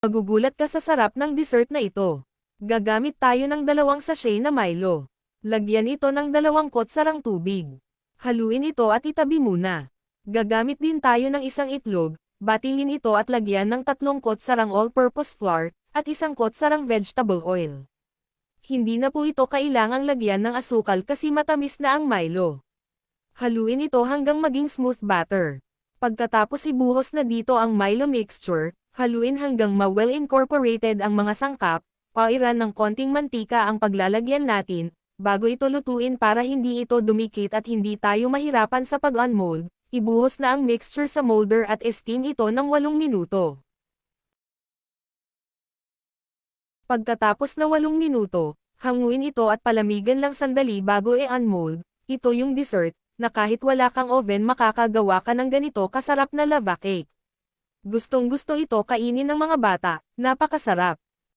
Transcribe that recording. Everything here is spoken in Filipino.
Magugulat ka sa sarap ng dessert na ito. Gagamit tayo ng 2 sachet na Milo. Lagyan ito ng 2 kutsarang tubig. Haluin ito at itabi muna. Gagamit din tayo ng 1 itlog, batilin ito at lagyan ng 3 kutsarang all-purpose flour, at 1 kutsarang vegetable oil. Hindi na po ito kailangang lagyan ng asukal kasi matamis na ang Milo. Haluin ito hanggang maging smooth batter. Pagkatapos ibuhos na dito ang Milo mixture, haluin hanggang ma-well incorporated ang mga sangkap, pairan ng konting mantika ang paglalagyan natin, bago ito lutuin para hindi ito dumikit at hindi tayo mahirapan sa pag-unmold, ibuhos na ang mixture sa molder at steam ito ng 8 minuto. Pagkatapos na 8 minuto, hanguin ito at palamigan lang sandali bago i-unmold. Ito yung dessert, na kahit wala kang oven makakagawa ka ng ganito kasarap na lava cake. Gustong gusto ito kainin ng mga bata, napakasarap.